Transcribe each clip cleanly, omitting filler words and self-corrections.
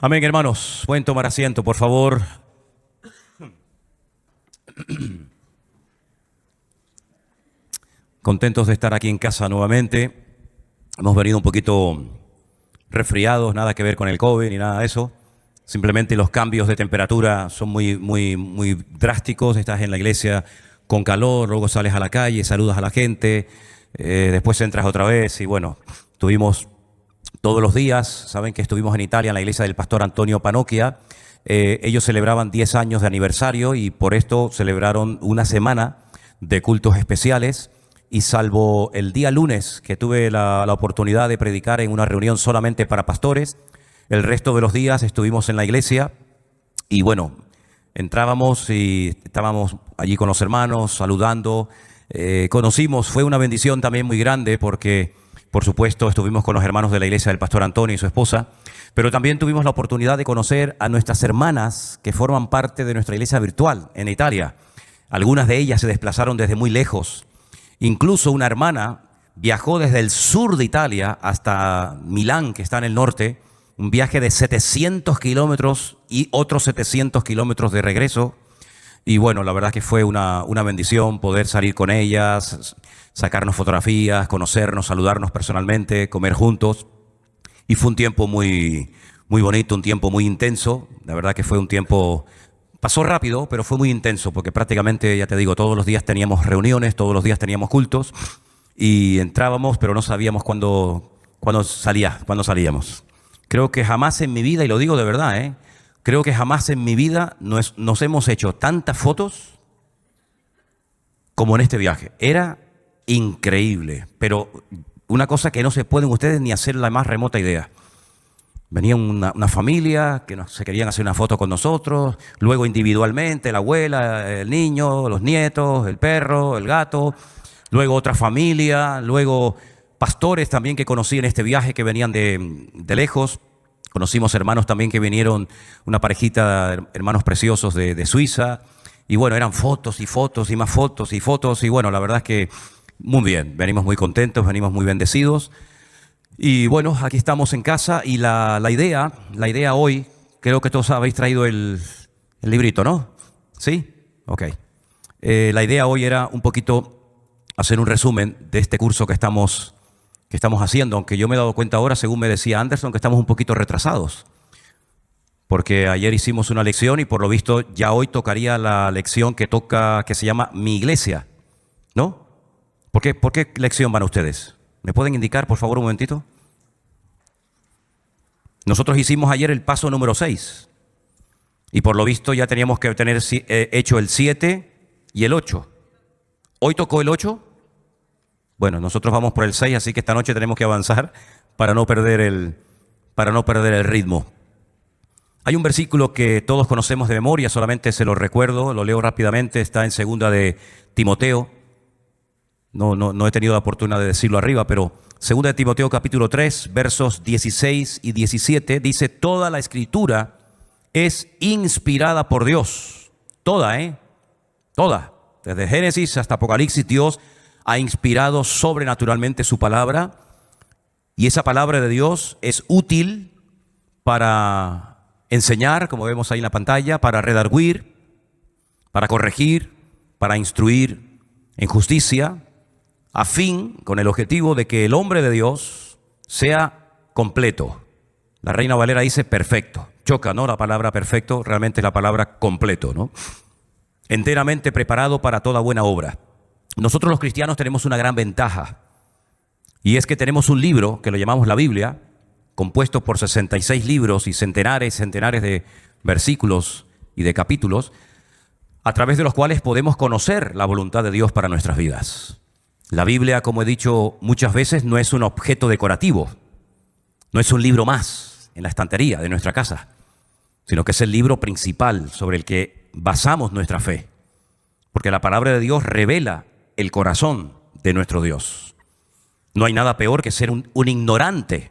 Amén, hermanos. Pueden tomar asiento, por favor. Contentos de estar aquí en casa nuevamente. Hemos venido un poquito resfriados, nada que ver con el COVID ni nada de eso. Simplemente los cambios de temperatura son muy drásticos. Estás en la iglesia con calor, luego sales a la calle, saludas a la gente, después entras otra vez y bueno, tuvimos todos los días. Saben que estuvimos en Italia en la iglesia del pastor Antonio Panocchia. Ellos celebraban 10 años de aniversario y por esto celebraron una semana de cultos especiales. Y salvo el día lunes, que tuve la oportunidad de predicar en una reunión solamente para pastores, el resto de los días estuvimos en la iglesia y bueno, entrábamos y estábamos allí con los hermanos, saludando, conocimos, fue una bendición también muy grande porque, por supuesto, estuvimos con los hermanos de la iglesia del pastor Antonio y su esposa, pero también tuvimos la oportunidad de conocer a nuestras hermanas que forman parte de nuestra iglesia virtual en Italia. Algunas de ellas se desplazaron desde muy lejos. Incluso una hermana viajó desde el sur de Italia hasta Milán, que está en el norte, un viaje de 700 kilómetros y otros 700 kilómetros de regreso. Y bueno, la verdad que fue una bendición poder salir con ellas, sacarnos fotografías, conocernos, saludarnos personalmente, comer juntos. Y fue un tiempo muy bonito, un tiempo muy intenso. La verdad que fue un tiempo... Pasó rápido, pero fue muy intenso, porque prácticamente, ya te digo, todos los días teníamos reuniones, todos los días teníamos cultos, y entrábamos, pero no sabíamos cuándo salíamos. Creo que jamás en mi vida, y lo digo de verdad, creo que jamás en mi vida nos hemos hecho tantas fotos como en este viaje. Era increíble, pero una cosa que no se pueden ustedes ni hacer la más remota idea. Venía una familia que se querían hacer una foto con nosotros, luego individualmente, la abuela, el niño, los nietos, el perro, el gato, luego otra familia, luego pastores también que conocí en este viaje que venían de lejos. Conocimos hermanos también que vinieron, una parejita, hermanos preciosos de Suiza, y bueno, eran fotos y fotos y más fotos y fotos, y bueno, la verdad es que muy bien, venimos muy contentos, venimos muy bendecidos. Y bueno, aquí estamos en casa y la idea hoy, creo que todos habéis traído el librito, ¿no? ¿Sí? Ok. La idea hoy era un poquito hacer un resumen de este curso que estamos haciendo, aunque yo me he dado cuenta ahora, según me decía Anderson, que estamos un poquito retrasados. Porque ayer hicimos una lección y por lo visto ya hoy tocaría la lección que se llama Mi Iglesia, ¿no? ¿Por qué lección van ustedes? ¿Me pueden indicar, por favor, un momentito? Nosotros hicimos ayer el paso número 6 y por lo visto ya teníamos que tener hecho el 7 y el 8. ¿Hoy tocó el 8? Bueno, nosotros vamos por el 6, así que esta noche tenemos que avanzar para no perder el ritmo. Hay un versículo que todos conocemos de memoria, solamente se lo recuerdo, lo leo rápidamente, está en 2 de Timoteo. No he tenido la oportunidad de decirlo arriba, pero 2 de Timoteo capítulo 3, versos 16 y 17, dice: toda la escritura es inspirada por Dios. Toda, toda. Desde Génesis hasta Apocalipsis, Dios ha inspirado sobrenaturalmente su palabra. Y esa palabra de Dios es útil para enseñar, como vemos ahí en la pantalla, para redarguir, para corregir, para instruir en justicia, a fin, con el objetivo de que el hombre de Dios sea completo. La Reina Valera dice perfecto. Choca, ¿no? La palabra perfecto, realmente es la palabra completo, ¿no? Enteramente preparado para toda buena obra. Nosotros los cristianos tenemos una gran ventaja, y es que tenemos un libro que lo llamamos la Biblia, compuesto por 66 libros y centenares de versículos y de capítulos, a través de los cuales podemos conocer la voluntad de Dios para nuestras vidas. La Biblia, como he dicho muchas veces, no es un objeto decorativo, no es un libro más en la estantería de nuestra casa, sino que es el libro principal sobre el que basamos nuestra fe, porque la palabra de Dios revela el corazón de nuestro Dios. No hay nada peor que ser un ignorante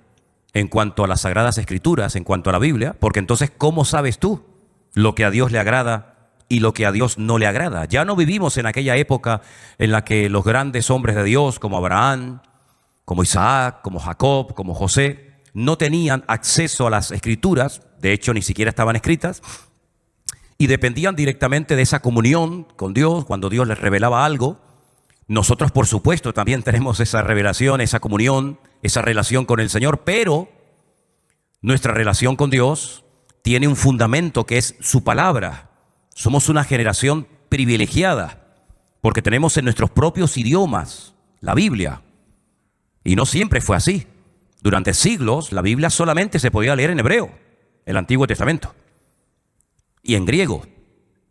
en cuanto a las Sagradas Escrituras, en cuanto a la Biblia, porque entonces, ¿cómo sabes tú lo que a Dios le agrada y lo que a Dios no le agrada? Ya no vivimos en aquella época en la que los grandes hombres de Dios, como Abraham, como Isaac, como Jacob, como José, no tenían acceso a las escrituras, de hecho ni siquiera estaban escritas, y dependían directamente de esa comunión con Dios cuando Dios les revelaba algo. Nosotros, por supuesto, también tenemos esa revelación, esa comunión, esa relación con el Señor, pero nuestra relación con Dios tiene un fundamento que es su palabra. Somos una generación privilegiada porque tenemos en nuestros propios idiomas la Biblia. Y no siempre fue así. Durante siglos la Biblia solamente se podía leer en hebreo, el Antiguo Testamento, y en griego,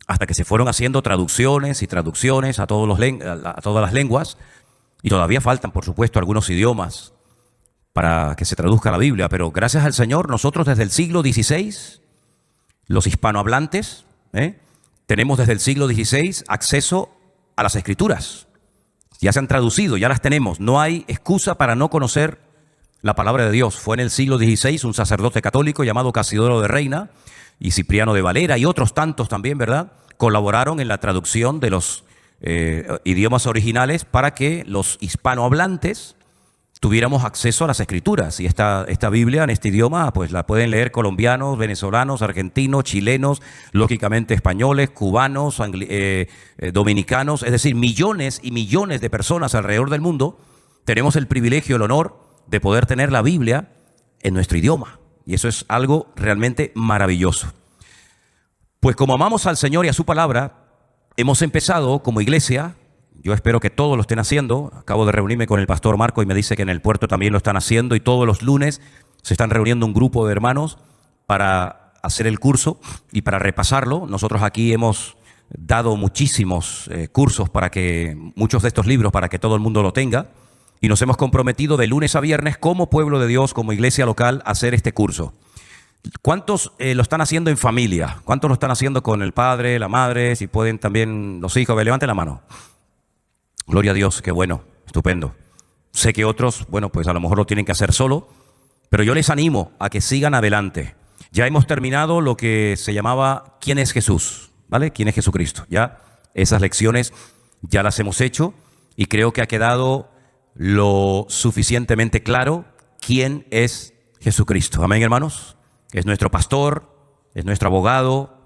hasta que se fueron haciendo traducciones y traducciones a todas las lenguas, y todavía faltan, por supuesto, algunos idiomas para que se traduzca la Biblia, pero gracias al Señor, nosotros desde el siglo XVI, los hispanohablantes, tenemos desde el siglo XVI acceso a las Escrituras. Ya se han traducido, ya las tenemos. No hay excusa para no conocer la palabra de Dios. Fue en el siglo XVI un sacerdote católico llamado Casidoro de Reina y Cipriano de Valera y otros tantos también, ¿verdad?, colaboraron en la traducción de los idiomas originales para que los hispanohablantes tuviéramos acceso a las Escrituras. Y esta Biblia en este idioma pues la pueden leer colombianos, venezolanos, argentinos, chilenos, lógicamente españoles, cubanos, dominicanos, es decir, millones y millones de personas alrededor del mundo tenemos el privilegio, el honor de poder tener la Biblia en nuestro idioma. Y eso es algo realmente maravilloso. Pues como amamos al Señor y a su palabra, hemos empezado como iglesia. Yo espero que todos lo estén haciendo. Acabo de reunirme con el pastor Marco y me dice que en el puerto también lo están haciendo, y todos los lunes se están reuniendo un grupo de hermanos para hacer el curso y para repasarlo. Nosotros aquí hemos dado muchísimos cursos para que, muchos de estos libros, para que todo el mundo lo tenga, y nos hemos comprometido de lunes a viernes como pueblo de Dios, como iglesia local, a hacer este curso. ¿Cuántos lo están haciendo en familia? ¿Cuántos lo están haciendo con el padre, la madre? Si pueden también los hijos, levanten la mano. Gloria a Dios, qué bueno, estupendo. Sé que otros, bueno, pues a lo mejor lo tienen que hacer solo, pero yo les animo a que sigan adelante. Ya hemos terminado lo que se llamaba ¿Quién es Jesús? ¿Vale? ¿Quién es Jesucristo? Ya esas lecciones ya las hemos hecho y creo que ha quedado lo suficientemente claro quién es Jesucristo. Amén, hermanos. Es nuestro pastor, es nuestro abogado,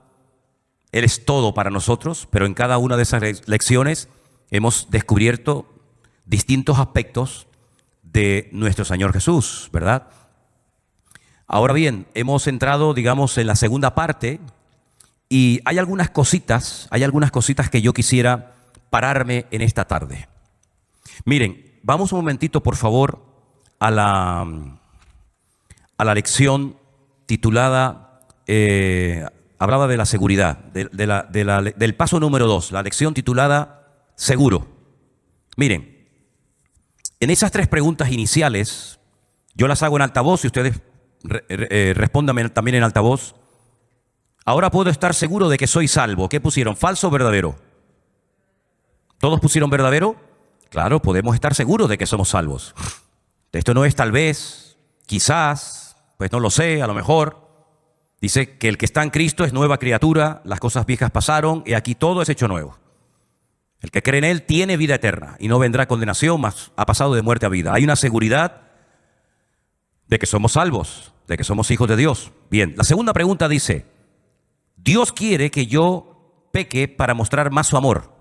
Él es todo para nosotros, pero en cada una de esas lecciones hemos descubierto distintos aspectos de nuestro Señor Jesús, ¿verdad? Ahora bien, hemos entrado, digamos, en la segunda parte y hay algunas cositas que yo quisiera pararme en esta tarde. Miren, vamos un momentito, por favor, a la lección titulada, hablaba de la seguridad, del paso número 2, la lección titulada seguro. Miren, en esas 3 preguntas iniciales, yo las hago en altavoz y ustedes respóndanme también en altavoz. Ahora puedo estar seguro de que soy salvo. ¿Qué pusieron? ¿Falso o verdadero? ¿Todos pusieron verdadero? Claro, podemos estar seguros de que somos salvos. Esto no es tal vez, quizás, pues no lo sé, a lo mejor. Dice que el que está en Cristo es nueva criatura, las cosas viejas pasaron y aquí todo es hecho nuevo. El que cree en Él tiene vida eterna y no vendrá condenación, mas ha pasado de muerte a vida. Hay una seguridad de que somos salvos, de que somos hijos de Dios. Bien, la segunda pregunta dice, ¿Dios quiere que yo peque para mostrar más su amor?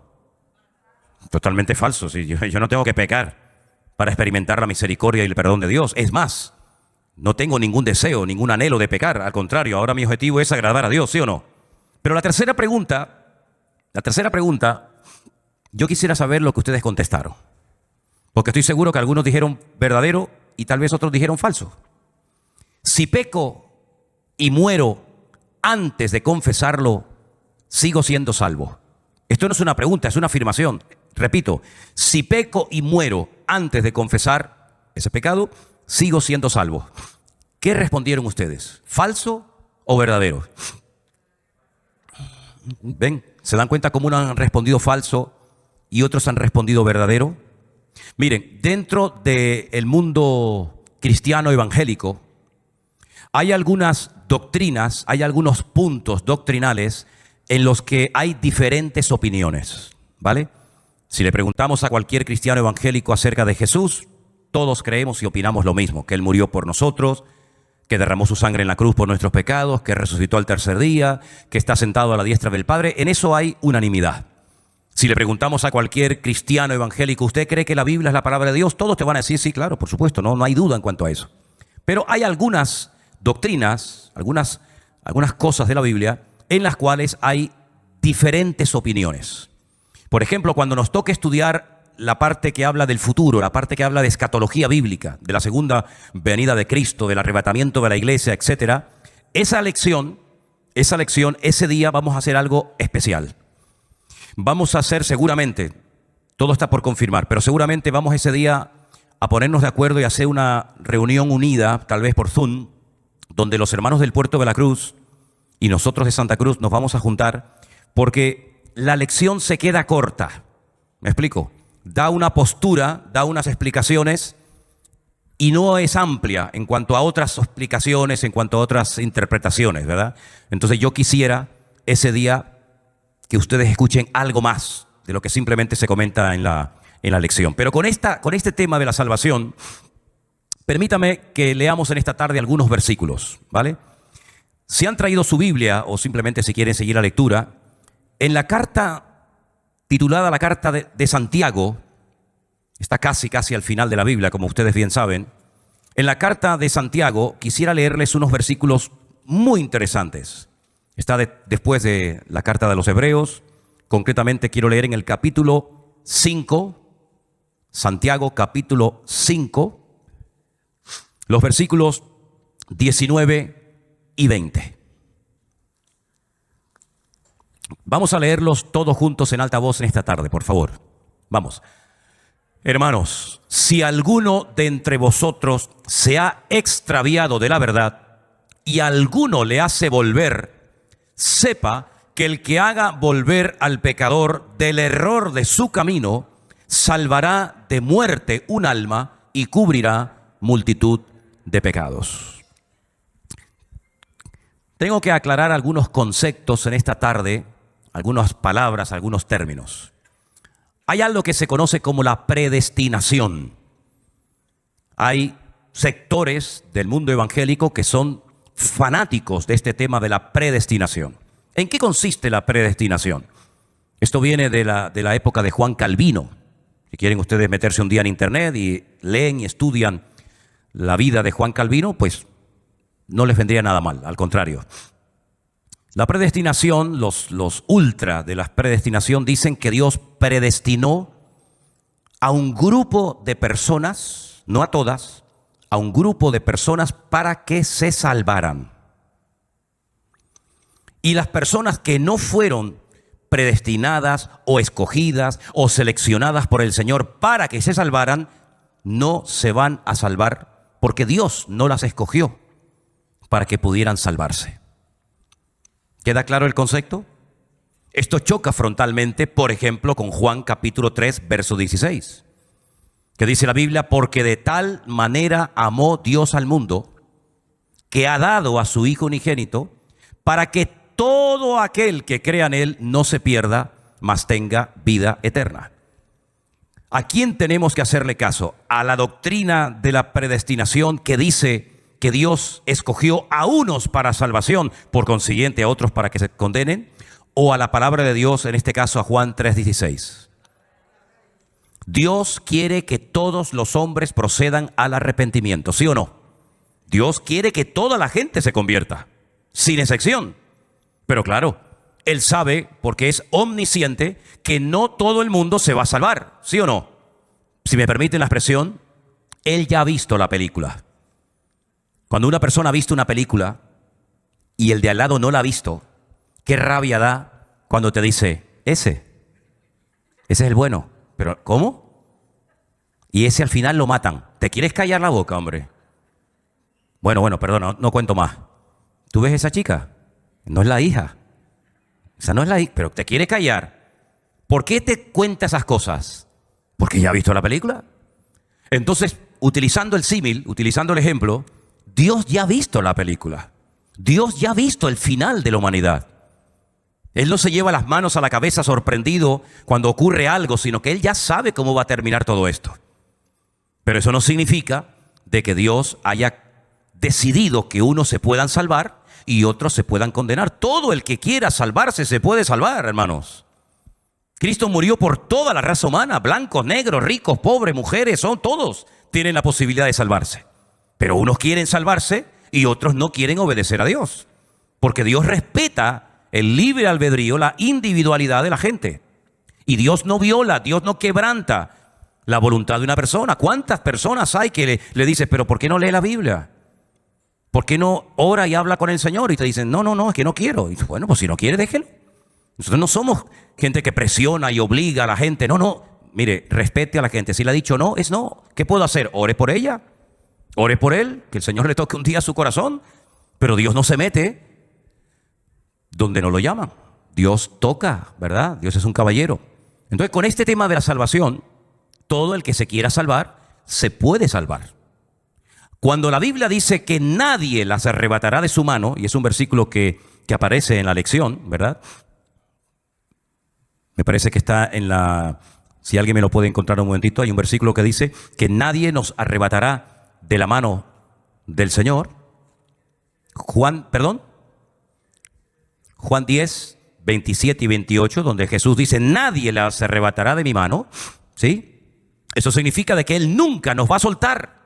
Totalmente falso. ¿Sí? Yo no tengo que pecar para experimentar la misericordia y el perdón de Dios. Es más, no tengo ningún deseo, ningún anhelo de pecar. Al contrario, ahora mi objetivo es agradar a Dios, ¿sí o no? Pero la tercera pregunta, yo quisiera saber lo que ustedes contestaron. Porque estoy seguro que algunos dijeron verdadero y tal vez otros dijeron falso. Si peco y muero antes de confesarlo, sigo siendo salvo. Esto no es una pregunta, es una afirmación. Repito, si peco y muero antes de confesar ese pecado, sigo siendo salvo. ¿Qué respondieron ustedes? ¿Falso o verdadero? ¿Ven? ¿Se dan cuenta cómo unos han respondido falso y otros han respondido verdadero? Miren, dentro del mundo cristiano evangélico hay algunas doctrinas, hay algunos puntos doctrinales en los que hay diferentes opiniones, ¿vale? Si le preguntamos a cualquier cristiano evangélico acerca de Jesús, todos creemos y opinamos lo mismo, que Él murió por nosotros, que derramó su sangre en la cruz por nuestros pecados, que resucitó al tercer día, que está sentado a la diestra del Padre. En eso hay unanimidad. Si le preguntamos a cualquier cristiano evangélico, ¿usted cree que la Biblia es la palabra de Dios? Todos te van a decir, sí, claro, por supuesto, no hay duda en cuanto a eso. Pero hay algunas doctrinas, algunas cosas de la Biblia en las cuales hay diferentes opiniones. Por ejemplo, cuando nos toque estudiar la parte que habla del futuro, la parte que habla de escatología bíblica, de la segunda venida de Cristo, del arrebatamiento de la iglesia, etcétera, esa lección, ese día vamos a hacer algo especial. Vamos a hacer seguramente, todo está por confirmar, pero seguramente vamos ese día a ponernos de acuerdo y hacer una reunión unida, tal vez por Zoom, donde los hermanos del Puerto de la Cruz y nosotros de Santa Cruz nos vamos a juntar, porque la lección se queda corta. ¿Me explico? Da una postura, da unas explicaciones y no es amplia en cuanto a otras explicaciones, en cuanto a otras interpretaciones, ¿verdad? Entonces yo quisiera ese día que ustedes escuchen algo más de lo que simplemente se comenta en la lección. Pero con este tema de la salvación, permítame que leamos en esta tarde algunos versículos, ¿vale? Si han traído su Biblia o simplemente si quieren seguir la lectura, en la carta titulada la Carta de Santiago, está casi al final de la Biblia, como ustedes bien saben. En la Carta de Santiago quisiera leerles unos versículos muy interesantes. Está después de la Carta de los Hebreos. Concretamente quiero leer en el capítulo 5, Santiago capítulo 5, los versículos 19 y 20. Vamos a leerlos todos juntos en alta voz en esta tarde, por favor. Vamos. Hermanos, si alguno de entre vosotros se ha extraviado de la verdad y alguno le hace volver, sepa que el que haga volver al pecador del error de su camino, salvará de muerte un alma y cubrirá multitud de pecados. Tengo que aclarar algunos conceptos en esta tarde, algunas palabras, algunos términos. Hay algo que se conoce como la predestinación. Hay sectores del mundo evangélico que son fanáticos de este tema de la predestinación. ¿En qué consiste la predestinación? Esto viene de la época de Juan Calvino. Si quieren ustedes meterse un día en internet y leen y estudian la vida de Juan Calvino, pues no les vendría nada mal, al contrario. La predestinación, los ultra de la predestinación dicen que Dios predestinó a un grupo de personas, no a todas, a un grupo de personas para que se salvaran. Y las personas que no fueron predestinadas o escogidas o seleccionadas por el Señor para que se salvaran, no se van a salvar porque Dios no las escogió para que pudieran salvarse. ¿Queda claro el concepto? Esto choca frontalmente, por ejemplo, con Juan capítulo 3, verso 16, que dice la Biblia: porque de tal manera amó Dios al mundo, que ha dado a su Hijo unigénito, para que todo aquel que crea en Él no se pierda, mas tenga vida eterna. ¿A quién tenemos que hacerle caso? ¿A la doctrina de la predestinación que dice que Dios escogió a unos para salvación, por consiguiente a otros para que se condenen? ¿O a la palabra de Dios, en este caso a Juan 3:16? Dios quiere que todos los hombres procedan al arrepentimiento, ¿sí o no? Dios quiere que toda la gente se convierta, sin excepción. Pero claro, Él sabe, porque es omnisciente, que no todo el mundo se va a salvar, ¿sí o no? Si me permiten la expresión, Él ya ha visto la película. Cuando una persona ha visto una película y el de al lado no la ha visto, qué rabia da cuando te dice: ese es el bueno. ¿Pero cómo? Y ese al final lo matan. ¿Te quieres callar la boca, hombre? Bueno, perdón, no cuento más. ¿Tú ves esa chica? No es la hija. Esa no es la hija, pero te quiere callar. ¿Por qué te cuenta esas cosas? Porque ya ha visto la película. Entonces, utilizando el símil, utilizando el ejemplo, Dios ya ha visto la película. Dios ya ha visto el final de la humanidad. Él no se lleva las manos a la cabeza sorprendido cuando ocurre algo, sino que Él ya sabe cómo va a terminar todo esto. Pero eso no significa de que Dios haya decidido que unos se puedan salvar y otros se puedan condenar. Todo el que quiera salvarse se puede salvar, hermanos. Cristo murió por toda la raza humana, blancos, negros, ricos, pobres, mujeres, todos tienen la posibilidad de salvarse. Pero unos quieren salvarse y otros no quieren obedecer a Dios. Porque Dios respeta el libre albedrío, la individualidad de la gente. Y Dios no viola, Dios no quebranta la voluntad de una persona. ¿Cuántas personas hay que le dices, pero ¿por qué no lee la Biblia? ¿Por qué no ora y habla con el Señor? Y te dicen, no, es que no quiero. Y bueno, pues si no quiere, déjelo. Nosotros no somos gente que presiona y obliga a la gente. No. Mire, respete a la gente. Si le ha dicho no, es no. ¿Qué puedo hacer? Ore por ella. Ore por él. Que el Señor le toque un día su corazón. Pero Dios no se mete donde no lo llaman. Dios toca, ¿verdad? Dios es un caballero. Entonces, con este tema de la salvación, todo el que se quiera salvar, se puede salvar. Cuando la Biblia dice que nadie las arrebatará de su mano, y es un versículo que aparece en la lección, ¿verdad? Me parece que está en la... Si alguien me lo puede encontrar un momentito, hay un versículo que dice que nadie nos arrebatará de la mano del Señor. Juan 10, 27 y 28, donde Jesús dice, nadie las arrebatará de mi mano, ¿sí? Eso significa de que Él nunca nos va a soltar.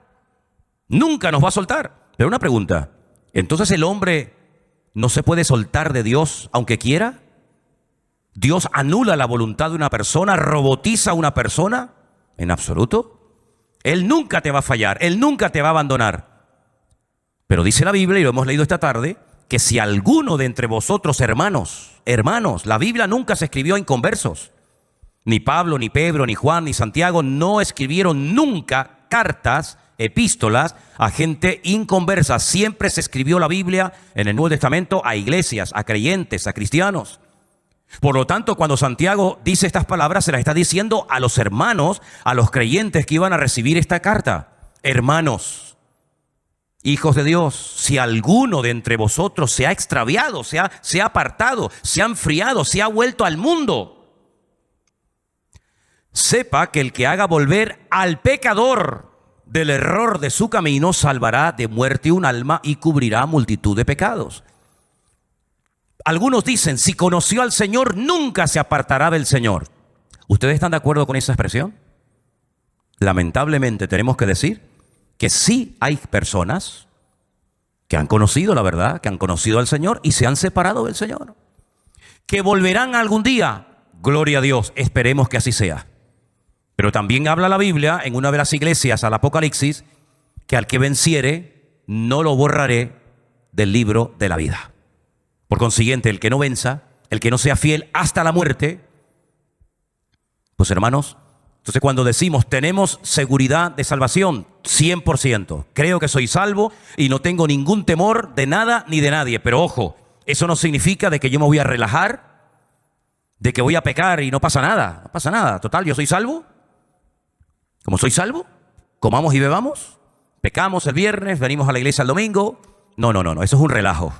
Nunca nos va a soltar. Pero una pregunta, ¿entonces el hombre no se puede soltar de Dios aunque quiera? ¿Dios anula la voluntad de una persona, robotiza a una persona? En absoluto. Él nunca te va a fallar, Él nunca te va a abandonar. Pero dice la Biblia, y lo hemos leído esta tarde, que si alguno de entre vosotros, hermanos, la Biblia nunca se escribió a inconversos. Ni Pablo, ni Pedro, ni Juan, ni Santiago no escribieron nunca cartas, epístolas a gente inconversa. Siempre se escribió la Biblia en el Nuevo Testamento a iglesias, a creyentes, a cristianos. Por lo tanto, cuando Santiago dice estas palabras, se las está diciendo a los hermanos, a los creyentes que iban a recibir esta carta. Hermanos, hijos de Dios, si alguno de entre vosotros se ha extraviado, se ha apartado, se ha enfriado, se ha vuelto al mundo, sepa que el que haga volver al pecador del error de su camino salvará de muerte un alma y cubrirá multitud de pecados. Algunos dicen, si conoció al Señor, nunca se apartará del Señor. ¿Ustedes están de acuerdo con esa expresión? Lamentablemente tenemos que decir que sí hay personas que han conocido la verdad, que han conocido al Señor y se han separado del Señor. Que volverán algún día, gloria a Dios, esperemos que así sea. Pero también habla la Biblia en una de las iglesias al Apocalipsis que al que venciere no lo borraré del libro de la vida. Por consiguiente, el que no venza, el que no sea fiel hasta la muerte, pues hermanos, entonces cuando decimos tenemos seguridad de salvación, 100%, creo que soy salvo y no tengo ningún temor de nada ni de nadie. Pero ojo, eso no significa de que yo me voy a relajar, de que voy a pecar y no pasa nada. No pasa nada, total, yo soy salvo. Como soy salvo, comamos y bebamos, pecamos el viernes, venimos a la iglesia el domingo. No, eso es un relajo.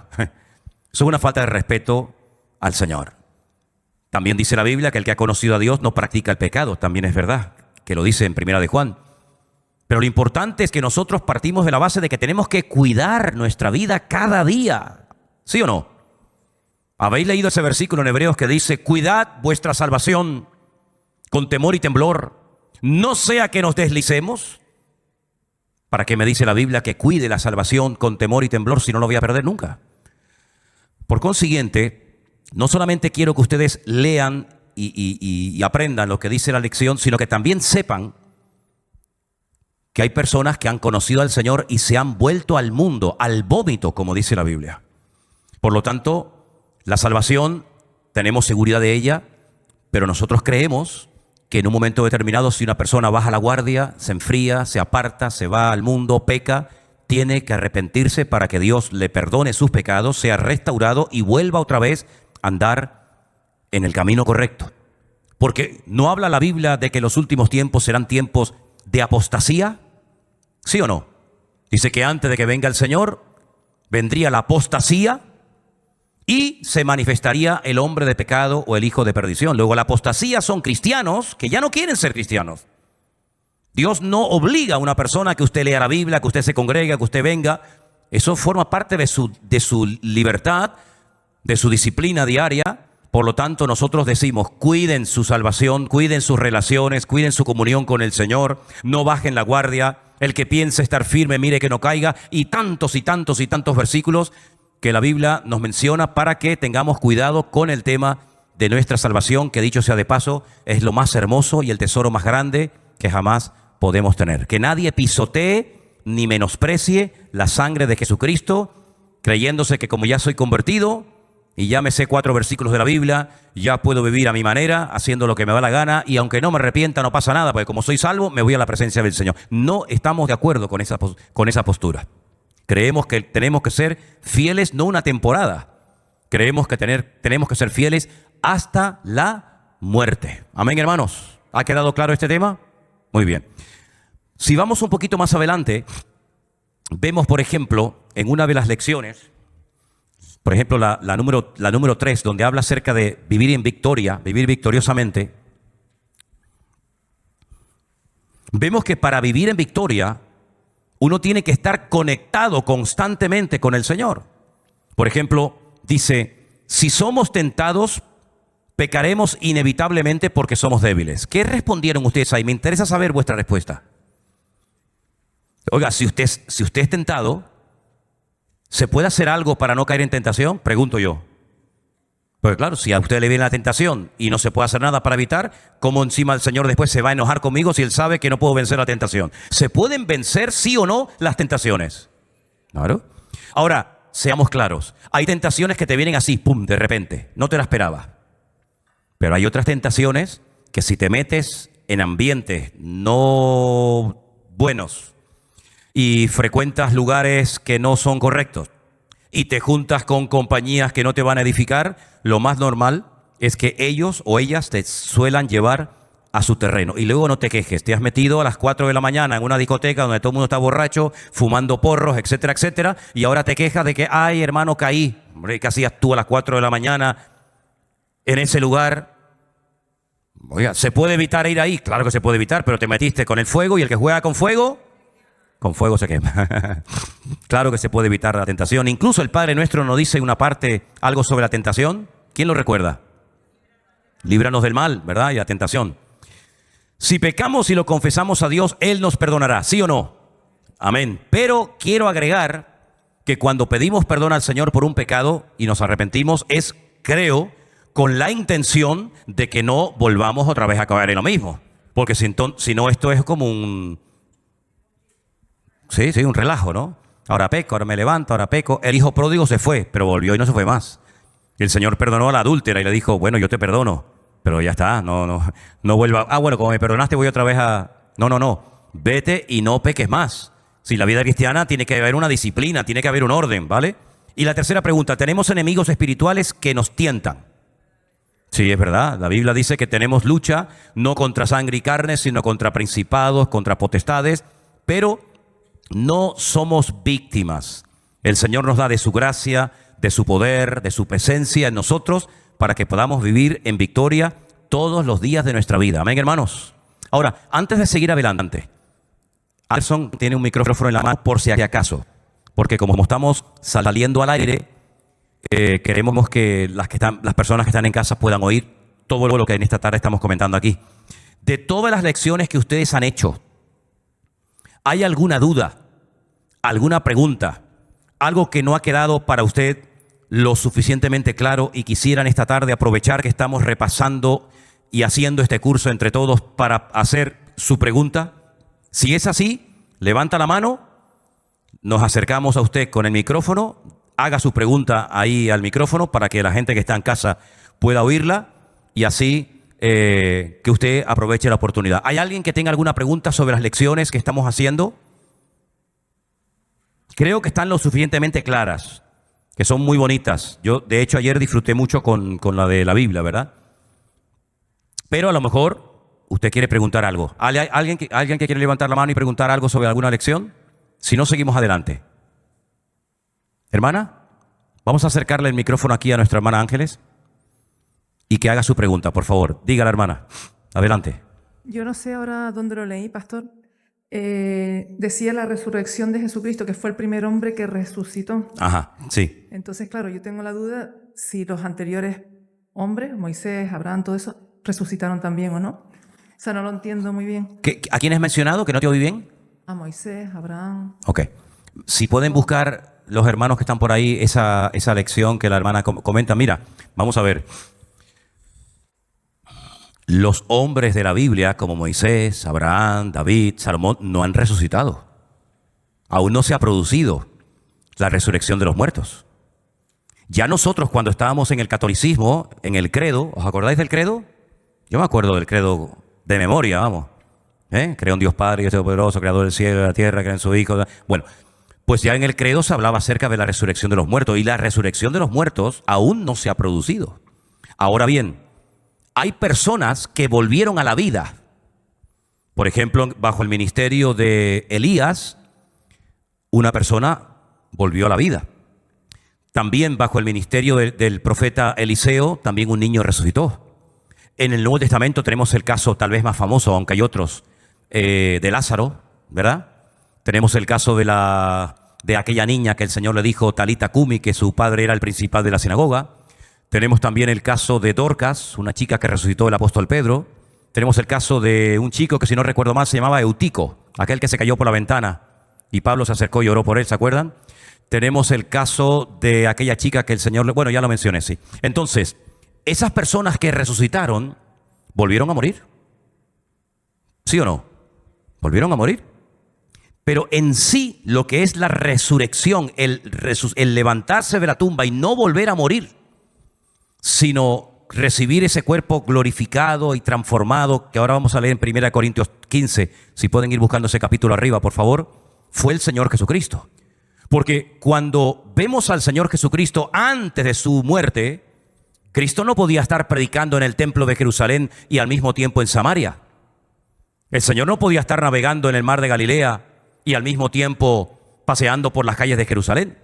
Eso es una falta de respeto al Señor. También dice la Biblia que el que ha conocido a Dios no practica el pecado. También es verdad, que lo dice en 1 de Juan. Pero lo importante es que nosotros partimos de la base de que tenemos que cuidar nuestra vida cada día. ¿Sí o no? ¿Habéis leído ese versículo en Hebreos que dice, cuidad vuestra salvación con temor y temblor, no sea que nos deslicemos? ¿Para qué me dice la Biblia que cuide la salvación con temor y temblor si no lo voy a perder nunca? Por consiguiente, no solamente quiero que ustedes lean y aprendan lo que dice la lección, sino que también sepan que hay personas que han conocido al Señor y se han vuelto al mundo, al vómito, como dice la Biblia. Por lo tanto, la salvación, tenemos seguridad de ella, pero nosotros creemos que en un momento determinado, si una persona baja la guardia, se enfría, se aparta, se va al mundo, peca, tiene que arrepentirse para que Dios le perdone sus pecados, sea restaurado y vuelva otra vez a andar en el camino correcto. Porque ¿no habla la Biblia de que los últimos tiempos serán tiempos de apostasía? ¿Sí o no? Dice que antes de que venga el Señor, vendría la apostasía y se manifestaría el hombre de pecado o el hijo de perdición. Luego la apostasía son cristianos que ya no quieren ser cristianos. Dios no obliga a una persona a que usted lea la Biblia, que usted se congregue, que usted venga. Eso forma parte de su libertad, de su disciplina diaria. Por lo tanto, nosotros decimos, cuiden su salvación, cuiden sus relaciones, cuiden su comunión con el Señor, no bajen la guardia. El que piense estar firme, mire que no caiga. Y tantos y tantos y tantos versículos que la Biblia nos menciona para que tengamos cuidado con el tema de nuestra salvación, que dicho sea de paso, es lo más hermoso y el tesoro más grande que jamás podemos tener. Que nadie pisotee ni menosprecie la sangre de Jesucristo, creyéndose que como ya soy convertido y ya me sé 4 versículos de la Biblia, ya puedo vivir a mi manera, haciendo lo que me da la gana, y aunque no me arrepienta no pasa nada, porque como soy salvo, me voy a la presencia del Señor. No estamos de acuerdo con esa postura. Creemos que tenemos que ser fieles no una temporada. Creemos que tenemos que ser fieles hasta la muerte. Amén, hermanos. ¿Ha quedado claro este tema? Muy bien. Si vamos un poquito más adelante, vemos, por ejemplo, en una de las lecciones, por ejemplo, la número 3, donde habla acerca de vivir en victoria, vivir victoriosamente. Vemos que para vivir en victoria, uno tiene que estar conectado constantemente con el Señor. Por ejemplo, dice, si somos tentados, pecaremos inevitablemente porque somos débiles. ¿Qué respondieron ustedes ahí? Me interesa saber vuestra respuesta. Oiga, si usted es tentado, ¿se puede hacer algo para no caer en tentación? Pregunto yo. Porque claro, si a usted le viene la tentación y no se puede hacer nada para evitar, ¿cómo encima el Señor después se va a enojar conmigo si Él sabe que no puedo vencer la tentación? ¿Se pueden vencer, sí o no, las tentaciones? Claro. Ahora, seamos claros. Hay tentaciones que te vienen así, pum, de repente. No te la esperabas. Pero hay otras tentaciones que si te metes en ambientes no buenos y frecuentas lugares que no son correctos y te juntas con compañías que no te van a edificar, lo más normal es que ellos o ellas te suelan llevar a su terreno. Y luego no te quejes, te has metido a las 4 de la mañana en una discoteca donde todo el mundo está borracho, fumando porros, etcétera, etcétera, y ahora te quejas de que, ay, hermano, caí. Hombre, ¿qué hacías tú a las 4 de la mañana en ese lugar? Oiga, ¿se puede evitar ir ahí? Claro que se puede evitar, pero te metiste con el fuego y el que juega con fuego se quema. Claro que se puede evitar la tentación. Incluso el Padre Nuestro nos dice en una parte algo sobre la tentación. ¿Quién lo recuerda? Líbranos del mal, ¿verdad? Y la tentación. Si pecamos y lo confesamos a Dios, Él nos perdonará, ¿sí o no? Amén. Pero quiero agregar que cuando pedimos perdón al Señor por un pecado y nos arrepentimos, es, creo, con la intención de que no volvamos otra vez a caer en lo mismo. Porque si no, esto es como un relajo, ¿no? Ahora peco, ahora me levanto, ahora peco. El hijo pródigo se fue, pero volvió y no se fue más. El Señor perdonó a la adúltera y le dijo, bueno, yo te perdono, pero ya está, no vuelva. Ah, bueno, como me perdonaste voy otra vez a... No, vete y no peques más. Si la vida cristiana tiene que haber una disciplina, tiene que haber un orden, ¿vale? Y la tercera pregunta, ¿tenemos enemigos espirituales que nos tientan? Sí, es verdad. La Biblia dice que tenemos lucha no contra sangre y carne, sino contra principados, contra potestades, pero no somos víctimas. El Señor nos da de su gracia, de su poder, de su presencia en nosotros para que podamos vivir en victoria todos los días de nuestra vida. Amén, hermanos. Ahora, antes de seguir adelante, Anderson tiene un micrófono en la mano por si acaso, porque como estamos saliendo al aire, queremos que las personas que están en casa puedan oír todo lo que en esta tarde estamos comentando aquí. De todas las lecciones que ustedes han hecho, ¿hay alguna duda, alguna pregunta, algo que no ha quedado para usted lo suficientemente claro y quisieran esta tarde aprovechar que estamos repasando y haciendo este curso entre todos para hacer su pregunta? Si es así, levanta la mano, nos acercamos a usted con el micrófono, haga su pregunta ahí al micrófono para que la gente que está en casa pueda oírla y así que usted aproveche la oportunidad. ¿Hay alguien que tenga alguna pregunta sobre las lecciones que estamos haciendo? Creo que están lo suficientemente claras, que son muy bonitas. Yo, de hecho, ayer disfruté mucho con la de la Biblia, ¿verdad? Pero a lo mejor usted quiere preguntar algo. ¿Alguien que quiere levantar la mano y preguntar algo sobre alguna lección? Si no, seguimos adelante. Hermana, vamos a acercarle el micrófono aquí a nuestra hermana Ángeles y que haga su pregunta, por favor. Dígala, hermana. Adelante. Yo no sé ahora dónde lo leí, pastor, decía la resurrección de Jesucristo, que fue el primer hombre que resucitó. Ajá, sí. Entonces, claro, yo tengo la duda si los anteriores hombres, Moisés, Abraham, todo eso, resucitaron también o no. O sea, no lo entiendo muy bien. ¿A quién has mencionado que no te oí bien? A Moisés, Abraham. Ok. Si pueden buscar los hermanos que están por ahí esa lección que la hermana comenta. Mira, vamos a ver. Los hombres de la Biblia, como Moisés, Abraham, David, Salomón, no han resucitado. Aún no se ha producido la resurrección de los muertos. Ya nosotros, cuando estábamos en el catolicismo, en el credo, ¿os acordáis del credo? Yo me acuerdo del credo de memoria, vamos. Creo en Dios Padre, Dios Todopoderoso, creador del cielo y de la tierra, creo en su Hijo. Bueno, pues ya en el credo se hablaba acerca de la resurrección de los muertos, y la resurrección de los muertos aún no se ha producido. Ahora bien, hay personas que volvieron a la vida. Por ejemplo, bajo el ministerio de Elías, una persona volvió a la vida. También bajo el ministerio del profeta Eliseo, también un niño resucitó. En el Nuevo Testamento tenemos el caso tal vez más famoso, aunque hay otros, de Lázaro, ¿verdad? Tenemos el caso de aquella niña que el Señor le dijo, Talita Cumi, que su padre era el principal de la sinagoga. Tenemos también el caso de Dorcas, una chica que resucitó el apóstol Pedro. Tenemos el caso de un chico que, si no recuerdo mal, se llamaba Eutico, aquel que se cayó por la ventana y Pablo se acercó y oró por él, ¿se acuerdan? Tenemos el caso de aquella chica que el Señor... Bueno, ya lo mencioné, sí. Entonces, esas personas que resucitaron, ¿volvieron a morir? ¿Sí o no? ¿Volvieron a morir? Pero en sí, lo que es la resurrección, el levantarse de la tumba y no volver a morir, sino recibir ese cuerpo glorificado y transformado, que ahora vamos a leer en 1 Corintios 15, si pueden ir buscando ese capítulo arriba, por favor, fue el Señor Jesucristo. Porque cuando vemos al Señor Jesucristo antes de su muerte, Cristo no podía estar predicando en el templo de Jerusalén y al mismo tiempo en Samaria. El Señor no podía estar navegando en el mar de Galilea y al mismo tiempo paseando por las calles de Jerusalén.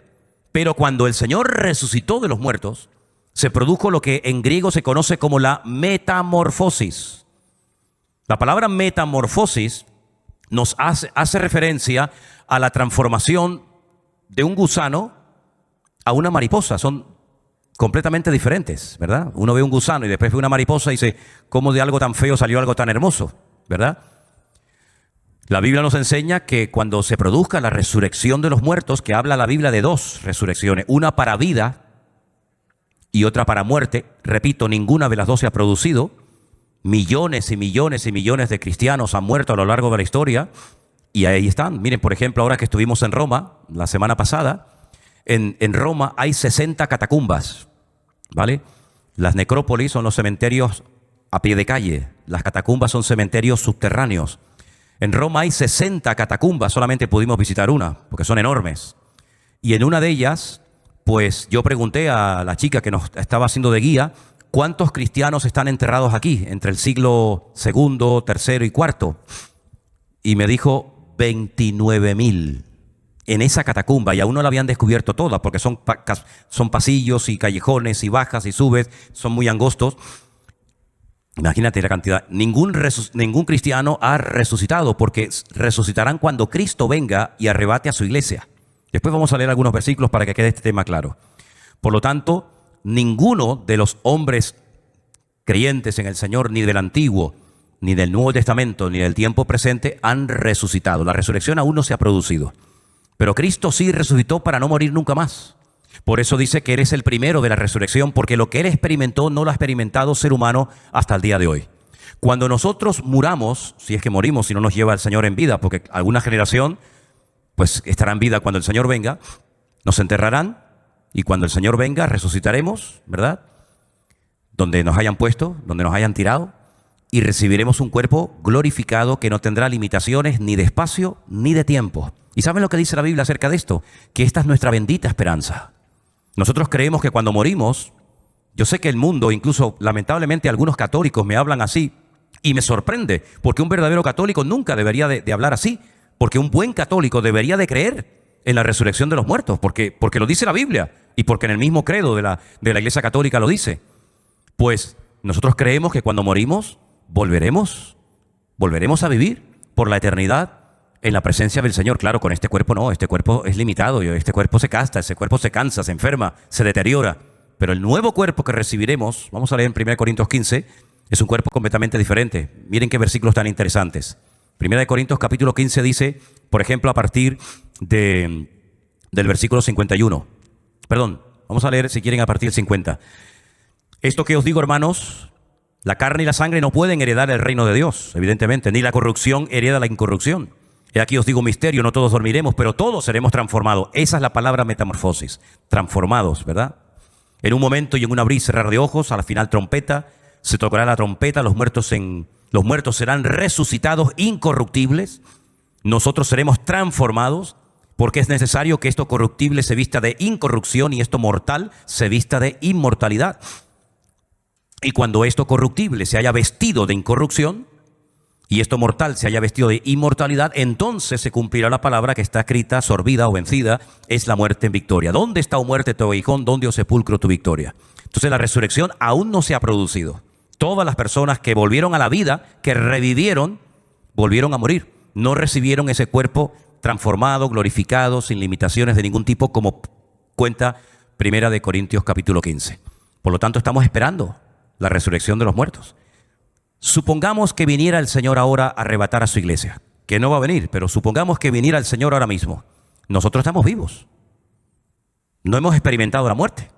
Pero cuando el Señor resucitó de los muertos, se produjo lo que en griego se conoce como la metamorfosis. La palabra metamorfosis nos hace referencia a la transformación de un gusano a una mariposa. Son completamente diferentes, ¿verdad? Uno ve un gusano y después ve una mariposa y dice, ¿cómo de algo tan feo salió algo tan hermoso? ¿Verdad? La Biblia nos enseña que cuando se produzca la resurrección de los muertos, que habla la Biblia de dos resurrecciones, una para vida y otra para muerte. Repito, ninguna de las dos se ha producido. Millones y millones y millones de cristianos han muerto a lo largo de la historia y ahí están. Miren, por ejemplo, ahora que estuvimos en Roma, la semana pasada, en Roma hay 60 catacumbas, ¿vale? Las necrópolis son los cementerios a pie de calle, las catacumbas son cementerios subterráneos. En Roma hay 60 catacumbas, solamente pudimos visitar una, porque son enormes. Y en una de ellas, pues yo pregunté a la chica que nos estaba haciendo de guía, ¿cuántos cristianos están enterrados aquí entre el siglo II, III y IV? Y me dijo 29.000 en esa catacumba, y aún no la habían descubierto toda, porque son pasillos y callejones y bajas y subes, son muy angostos. Imagínate la cantidad. Ningún cristiano ha resucitado, porque resucitarán cuando Cristo venga y arrebate a su iglesia. Después vamos a leer algunos versículos para que quede este tema claro. Por lo tanto, ninguno de los hombres creyentes en el Señor, ni del Antiguo, ni del Nuevo Testamento, ni del tiempo presente, han resucitado. La resurrección aún no se ha producido. Pero Cristo sí resucitó para no morir nunca más. Por eso dice que eres el primero de la resurrección, porque lo que Él experimentó no lo ha experimentado ser humano hasta el día de hoy. Cuando nosotros muramos, si es que morimos, si no nos lleva el Señor en vida, porque alguna generación pues estará en vida cuando el Señor venga, nos enterrarán y cuando el Señor venga resucitaremos, ¿verdad? Donde nos hayan puesto, donde nos hayan tirado, y recibiremos un cuerpo glorificado que no tendrá limitaciones ni de espacio ni de tiempo. ¿Y saben lo que dice la Biblia acerca de esto? Que esta es nuestra bendita esperanza. Nosotros creemos que cuando morimos, yo sé que el mundo, incluso lamentablemente algunos católicos me hablan así, y me sorprende, porque un verdadero católico nunca debería de hablar así, porque un buen católico debería de creer en la resurrección de los muertos, porque lo dice la Biblia, y porque en el mismo credo de la Iglesia Católica lo dice. Pues nosotros creemos que cuando morimos, volveremos a vivir por la eternidad en la presencia del Señor. Claro, con este cuerpo no, este cuerpo es limitado, este cuerpo se gasta, ese cuerpo se cansa, se enferma, se deteriora. Pero el nuevo cuerpo que recibiremos, vamos a leer en 1 Corintios 15, es un cuerpo completamente diferente. Miren qué versículos tan interesantes. 1 Corintios capítulo 15 dice, por ejemplo, a partir del versículo 51. Perdón, vamos a leer si quieren a partir del 50. Esto que os digo, hermanos, la carne y la sangre no pueden heredar el reino de Dios, evidentemente, ni la corrupción hereda la incorrupción. He aquí os digo un misterio, no todos dormiremos, pero todos seremos transformados. Esa es la palabra metamorfosis, transformados, ¿verdad? En un momento y en un abrir y cerrar de ojos, al final trompeta, se tocará la trompeta, los muertos serán resucitados incorruptibles, nosotros seremos transformados, porque es necesario que esto corruptible se vista de incorrupción y esto mortal se vista de inmortalidad. Y cuando esto corruptible se haya vestido de incorrupción y esto mortal se haya vestido de inmortalidad, entonces se cumplirá la palabra que está escrita, sorbida o vencida, es la muerte en victoria. ¿Dónde está, oh muerte, tu aguijón? ¿Dónde, oh sepulcro, tu victoria? Entonces la resurrección aún no se ha producido. Todas las personas que volvieron a la vida, que revivieron, volvieron a morir. No recibieron ese cuerpo transformado, glorificado, sin limitaciones de ningún tipo, como cuenta 1 Corintios capítulo 15. Por lo tanto, estamos esperando la resurrección de los muertos. Supongamos que viniera el Señor ahora a arrebatar a su iglesia, que no va a venir, pero supongamos que viniera el Señor ahora mismo. Nosotros estamos vivos. No hemos experimentado la muerte.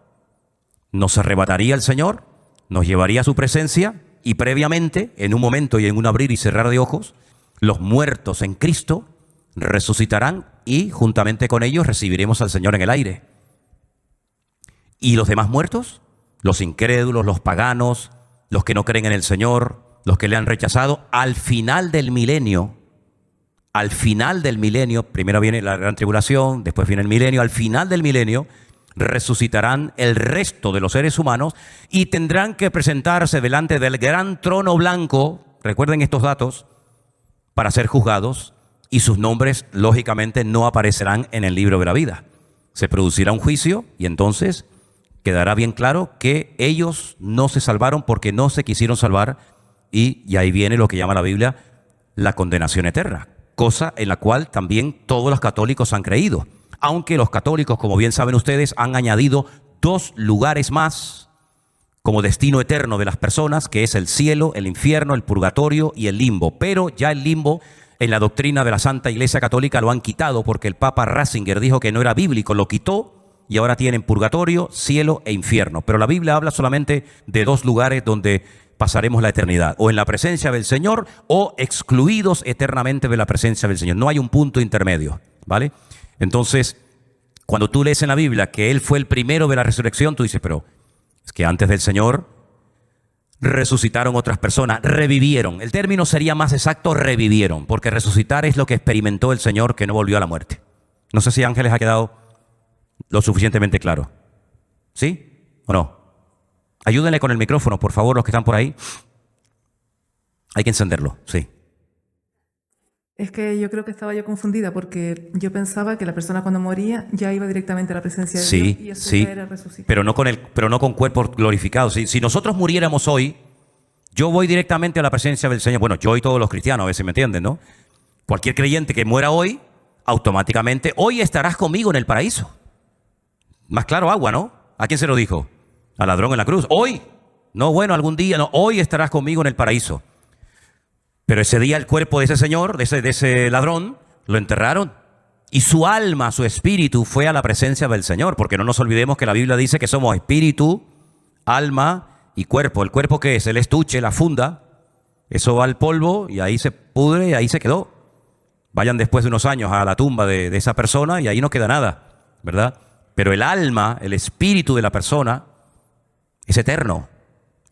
Nos arrebataría el Señor, nos llevaría a su presencia y previamente, en un momento y en un abrir y cerrar de ojos, los muertos en Cristo resucitarán y juntamente con ellos recibiremos al Señor en el aire. ¿Y los demás muertos? Los incrédulos, los paganos, los que no creen en el Señor, los que le han rechazado, al final del milenio, primero viene la gran tribulación, después viene el milenio, al final del milenio resucitarán el resto de los seres humanos y tendrán que presentarse delante del gran trono blanco, recuerden estos datos, para ser juzgados, y sus nombres lógicamente no aparecerán en el libro de la vida. Se producirá un juicio y entonces quedará bien claro que ellos no se salvaron porque no se quisieron salvar, y ahí viene lo que llama la Biblia la condenación eterna, cosa en la cual también todos los católicos han creído. Aunque los católicos, como bien saben ustedes, han añadido 2 lugares más como destino eterno de las personas, que es el cielo, el infierno, el purgatorio y el limbo. Pero ya el limbo en la doctrina de la Santa Iglesia Católica lo han quitado porque el Papa Ratzinger dijo que no era bíblico, lo quitó y ahora tienen purgatorio, cielo e infierno. Pero la Biblia habla solamente de 2 lugares donde pasaremos la eternidad, o en la presencia del Señor o excluidos eternamente de la presencia del Señor. No hay un punto intermedio, ¿vale? Entonces, cuando tú lees en la Biblia que Él fue el primero de la resurrección, tú dices, pero es que antes del Señor resucitaron otras personas, revivieron. El término sería más exacto, revivieron, porque resucitar es lo que experimentó el Señor que no volvió a la muerte. No sé si Ángeles ha quedado lo suficientemente claro. ¿Sí o no? Ayúdenle con el micrófono, por favor, los que están por ahí. Hay que encenderlo, sí. Es que yo creo que estaba yo confundida porque yo pensaba que la persona cuando moría ya iba directamente a la presencia de Dios y eso ya era resucitar. pero no con cuerpos glorificados. Si nosotros muriéramos hoy, yo voy directamente a la presencia del Señor. Bueno, yo y todos los cristianos, a veces me entienden, ¿no? Cualquier creyente que muera hoy, automáticamente, hoy estarás conmigo en el paraíso. Más claro agua, ¿no? ¿A quién se lo dijo? Al ladrón en la cruz. Hoy. No, bueno, algún día, no. Hoy estarás conmigo en el paraíso. Pero ese día el cuerpo de ese señor, de ese ladrón, lo enterraron. Y su alma, su espíritu fue a la presencia del Señor. Porque no nos olvidemos que la Biblia dice que somos espíritu, alma y cuerpo. ¿El cuerpo qué es? El estuche, la funda. Eso va al polvo y ahí se pudre y ahí se quedó. Vayan después de unos años a la tumba de esa persona y ahí no queda nada, ¿verdad? Pero el alma, el espíritu de la persona, es eterno.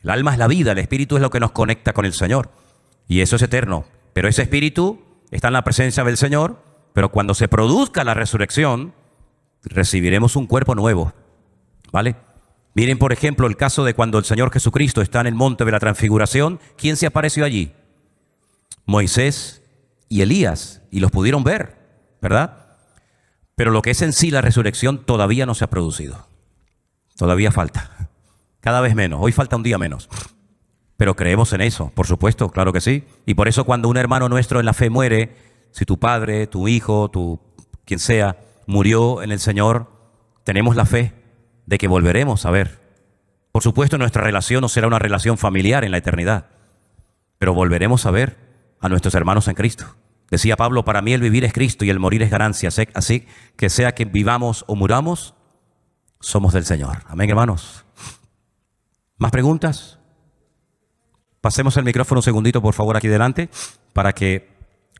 El alma es la vida, el espíritu es lo que nos conecta con el Señor. Y eso es eterno. Pero ese espíritu está en la presencia del Señor, pero cuando se produzca la resurrección, recibiremos un cuerpo nuevo, ¿vale? Miren, por ejemplo, el caso de cuando el Señor Jesucristo está en el monte de la transfiguración. ¿Quién se apareció allí? Moisés y Elías, y los pudieron ver, ¿verdad? Pero lo que es en sí la resurrección todavía no se ha producido. Todavía falta. Cada vez menos. Hoy falta un día menos. Pero creemos en eso, por supuesto, claro que sí. Y por eso cuando un hermano nuestro en la fe muere, si tu padre, tu hijo, quien sea, murió en el Señor, tenemos la fe de que volveremos a ver. Por supuesto, nuestra relación no será una relación familiar en la eternidad, pero volveremos a ver a nuestros hermanos en Cristo. Decía Pablo, para mí el vivir es Cristo y el morir es ganancia. Así que sea que vivamos o muramos, somos del Señor. Amén, hermanos. ¿Más preguntas? Pasemos el micrófono un segundito, por favor, aquí delante, para que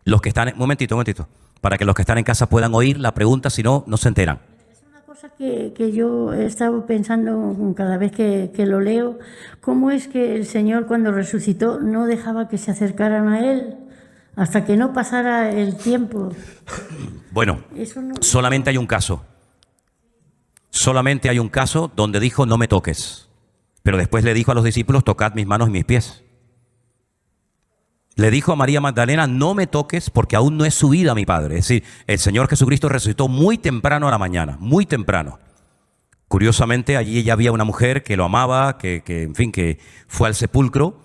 los que están... Un momentito. Para que los que están en casa puedan oír la pregunta, si no, no se enteran. Es una cosa que yo he estado pensando cada vez que lo leo. ¿Cómo es que el Señor, cuando resucitó, no dejaba que se acercaran a Él hasta que no pasara el tiempo? Bueno, Eso no... solamente hay un caso. Solamente hay un caso donde dijo, no me toques. Pero después le dijo a los discípulos, tocad mis manos y mis pies. Le dijo a María Magdalena, no me toques porque aún no he subido a mi Padre. Es decir, el Señor Jesucristo resucitó muy temprano a la mañana, muy temprano. Curiosamente, allí ya había una mujer que lo amaba, que fue al sepulcro